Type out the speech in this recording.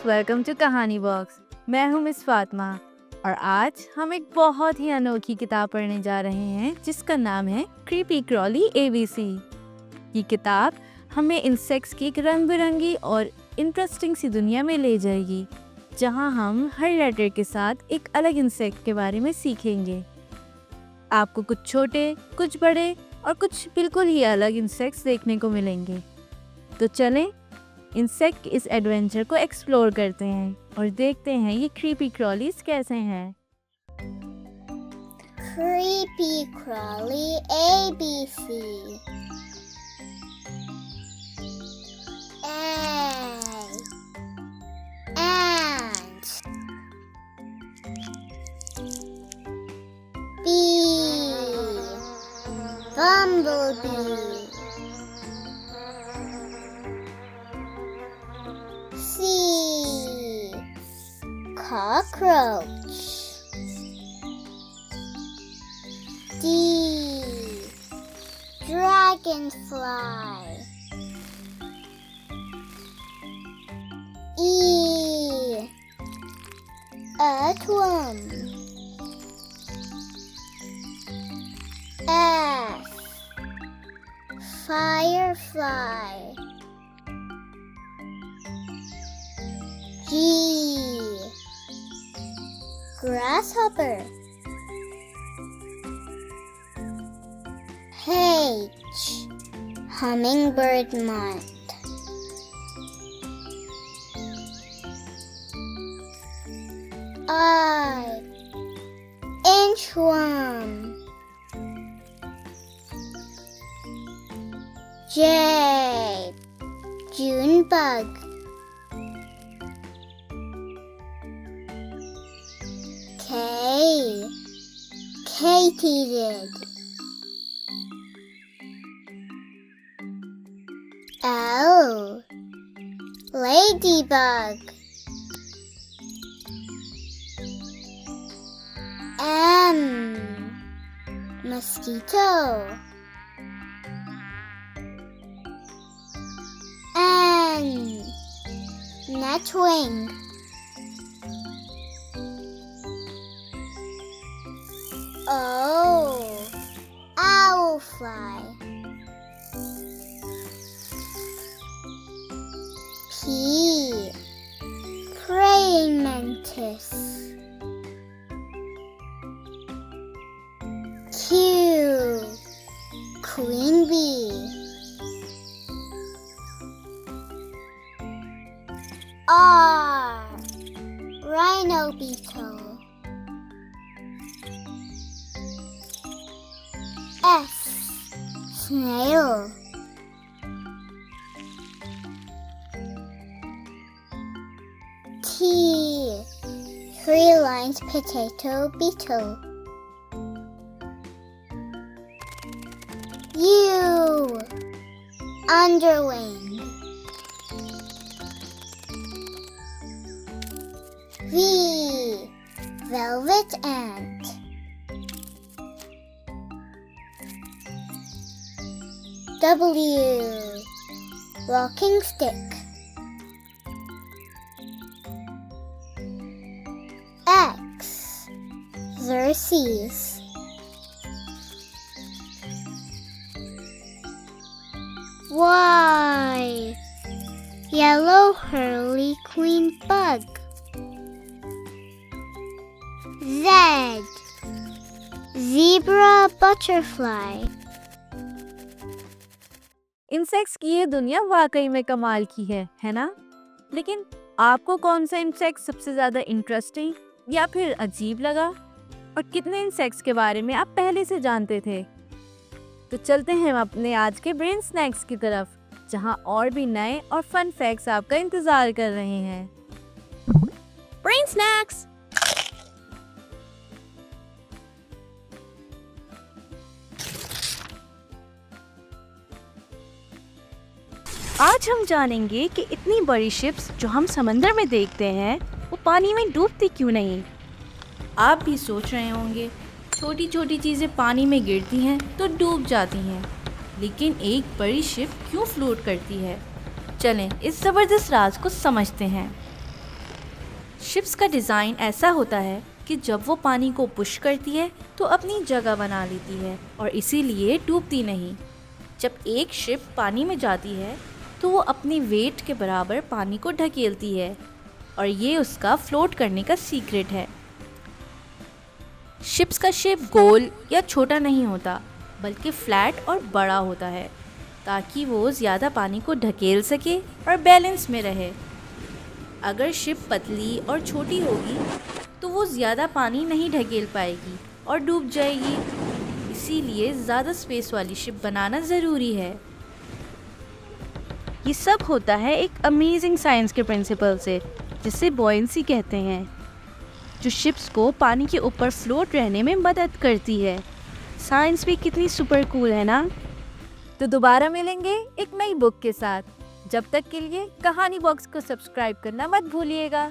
Welcome to कहानी box. मैं हूँ मिस फातिमा और आज हम एक बहुत ही अनोखी किताब पढ़ने जा रहे हैं जिसका नाम है क्रीपी क्रॉली ABC। ये किताब हमें इंसेक्ट्स की एक रंग बिरंगी और इंटरेस्टिंग सी दुनिया में ले जाएगी, जहाँ हम हर लेटर के साथ एक अलग इंसेक्ट के बारे में सीखेंगे। आपको कुछ छोटे, कुछ बड़े और कुछ बिल्कुल ही अलग इंसेक्ट्स देखने को मिलेंगे। तो चलें इंसेक्ट इस एडवेंचर को एक्सप्लोर करते हैं और देखते हैं ये क्रीपी क्रॉलीज कैसे हैं। Creepy Crawly ABC. A. Ant. B. Bumblebee. C. Cockroach. D. Dragonfly. E. Earthworm. F. Firefly. G. Grasshopper. H. Hummingbird moth. I. Inchworm. J. Junebug. K. Katydid. L. Ladybug. M. Mosquito. N. Netwing. O. Owlfly. P. Praying mantis. Q. Queen bee. R. Rhino beetle. S. Snail. T. Three-lined potato beetle. U. Underwing. V. Velvet ant. W. Walking stick. X. Xerces. Y. Yellow Hurley Queen bug. Z. Zebra butterfly. Insects की ये दुनिया वाकई में कमाल की है ना? लेकिन आपको कौन सा इंसेक्ट सबसे ज्यादा इंटरेस्टिंग या फिर अजीब लगा? और कितने इंसेक्ट्स के बारे में आप पहले से जानते थे? तो चलते हैं हम अपने आज के ब्रेन स्नैक्स की तरफ, जहां और भी नए और फन फैक्ट्स आपका इंतजार कर रहे हैं। Brain snacks. आज हम जानेंगे कि इतनी बड़ी शिप्स जो हम समंदर में देखते हैं वो पानी में डूबती क्यों नहीं। आप भी सोच रहे होंगे छोटी छोटी चीज़ें पानी में गिरती हैं तो डूब जाती हैं, लेकिन एक बड़ी शिप क्यों फ्लोट करती है? चलें इस ज़बरदस्त राज को समझते हैं। शिप्स का डिज़ाइन ऐसा होता है कि जब वो पानी को पुश करती है तो अपनी जगह बना लेती है और इसीलिए डूबती नहीं। जब एक शिप पानी में जाती है तो वो अपनी वेट के बराबर पानी को ढकेलती है और ये उसका फ्लोट करने का सीक्रेट है। शिप्स का शेप गोल या छोटा नहीं होता बल्कि फ्लैट और बड़ा होता है ताकि वो ज़्यादा पानी को ढकेल सके और बैलेंस में रहे। अगर शिप पतली और छोटी होगी तो वो ज़्यादा पानी नहीं ढकेल पाएगी और डूब जाएगी। इसीलिए ज़्यादा स्पेस वाली शिप बनाना ज़रूरी है। ये सब होता है एक अमेजिंग साइंस के प्रिंसिपल से, जिसे बॉयंसी कहते हैं, जो शिप्स को पानी के ऊपर फ्लोट रहने में मदद करती है। साइंस भी कितनी सुपर कूल है ना। तो दोबारा मिलेंगे एक नई बुक के साथ। जब तक के लिए कहानी बॉक्स को सब्सक्राइब करना मत भूलिएगा।